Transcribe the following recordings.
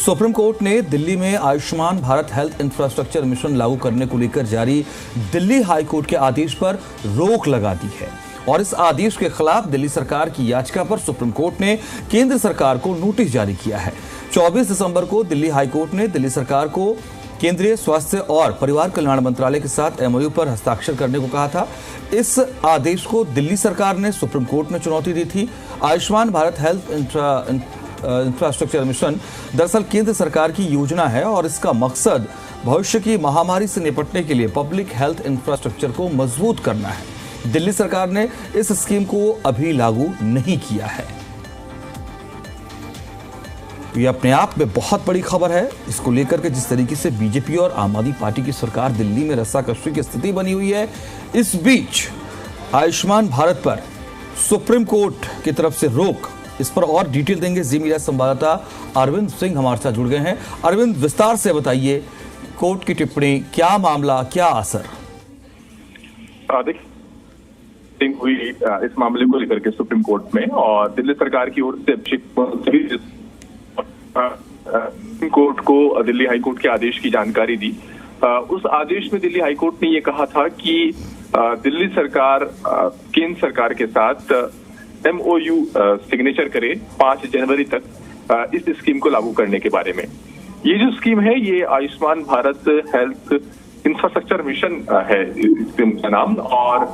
Supreme court ने दिल्ली में Ayushman Bharat health infrastructure mission लागू करने को लेकर जारी दिल्ली हाई कोर्ट के आदेश पर रोक लगा दी है और इस आदेश के खिलाफ दिल्ली सरकार की याचिका पर सुप्रीम कोर्ट ने केंद्र सरकार को नोटिस जारी किया है। 24 दिसंबर को दिल्ली हाई कोर्ट ने दिल्ली सरकार को केंद्रीय स्वास्थ्य और परिवार कल्याण मंत्रालय के साथ एमओयू पर हस्ताक्षर करने को कहा था। इस आदेश को दिल्ली सरकार ने सुप्रीम कोर्ट में चुनौती दी थी। Ayushman Bharat health infrastructure mission दरअसल केंद्र सरकार की योजना है और इसका मकसद भविष्य की महामारी से निपटने के लिए पब्लिक हेल्थ इंफ्रास्ट्रक्चर को मजबूत करना है। दिल्ली सरकार ने इस स्कीम को अभी लागू नहीं किया है। ये अपने आप में बहुत बड़ी खबर है। इसको लेकर के जिस तरीके से बीजेपी और आम आदमी पार्टी की सरकार दिल्ली में रस्साकशी की स्थिति बनी हुई है, इस बीच आयुष्मान भारत पर सुप्रीम कोर्ट की तरफ से रोक, इस पर और डिटेल देंगे जी मीडिया संवाददाता अरविंद सिंह हमारे साथ जुड़ गए हैं। अरविंद, विस्तार से बताइए कोर्ट की टिप्पणी, क्या मामला, क्या असर? हुई इस मामले को लेकर के सुप्रीम कोर्ट में और दिल्ली सरकार की ओर से सुप्रीम कोर्ट को दिल्ली हाई कोर्ट के आदेश की जानकारी दी। उस आदेश में दिल्ली हाई कोर्ट ने ये कहा था कि दिल्ली सरकार केंद्र सरकार के साथ एमओयू सिग्नेचर करे 5 जनवरी तक इस स्कीम को लागू करने के बारे में। ये जो स्कीम है ये Ayushman Bharat health infrastructure mission है स्कीम का नाम। और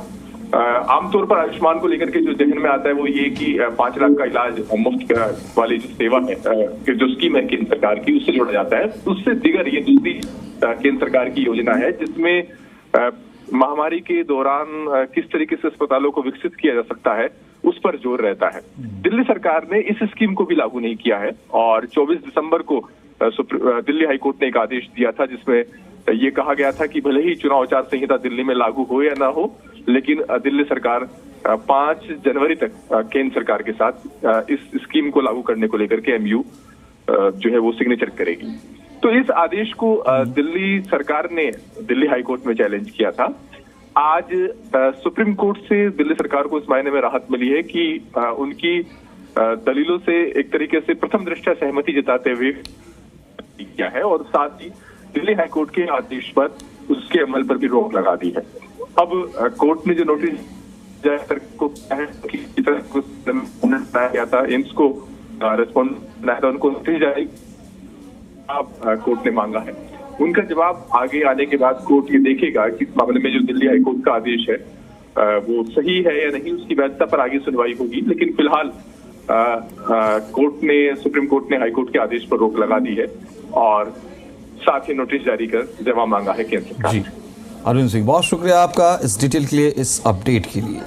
आमतौर पर आयुष्मान को लेकर के जो जहन में आता है वो ये कि 5 लाख का इलाज मुफ्त वाली जो सेवा है, जो स्कीम है केंद्र सरकार की, उससे जोड़ा जाता है। उससे दिगर ये दूसरी केंद्र सरकार की योजना है जिसमें महामारी के दौरान किस तरीके से अस्पतालों को विकसित किया जा सकता है उस पर जोर रहता है। दिल्ली सरकार ने इस स्कीम को भी लागू नहीं किया है और 24 दिसंबर को दिल्ली हाईकोर्ट ने एक आदेश दिया था जिसमें ये कहा गया था कि भले ही चुनाव आचार संहिता दिल्ली में लागू हो या ना हो, लेकिन दिल्ली सरकार 5 जनवरी तक केंद्र सरकार के साथ इस स्कीम को लागू करने को लेकर के एमयू जो है वो सिग्नेचर करेगी। तो इस आदेश को दिल्ली सरकार ने दिल्ली हाईकोर्ट में चैलेंज किया था। आज सुप्रीम कोर्ट से दिल्ली सरकार को इस मायने में राहत मिली है कि उनकी दलीलों से एक तरीके से प्रथम दृष्टया सहमति जताते हुए किया है और साथ ही दिल्ली हाईकोर्ट के आदेश पर उसके अमल पर भी रोक लगा दी है। अब कोर्ट ने जो नोटिस को गया था एम्स को रेस्पॉन्ड बनाया था, उनको नोटिस जारी कोर्ट ने मांगा है। उनका जवाब आगे आने के बाद कोर्ट ये देखेगा कि इस मामले में जो दिल्ली हाईकोर्ट का आदेश है वो सही है या नहीं, उसकी वैधता पर आगे सुनवाई होगी। लेकिन फिलहाल सुप्रीम कोर्ट ने हाईकोर्ट के आदेश पर रोक लगा दी है और साथ ही नोटिस जारी कर जवाब मांगा है केंद्र सरकार। जी, अरविंद सिंह, बहुत शुक्रिया आपका इस डिटेल के लिए, इस अपडेट के लिए।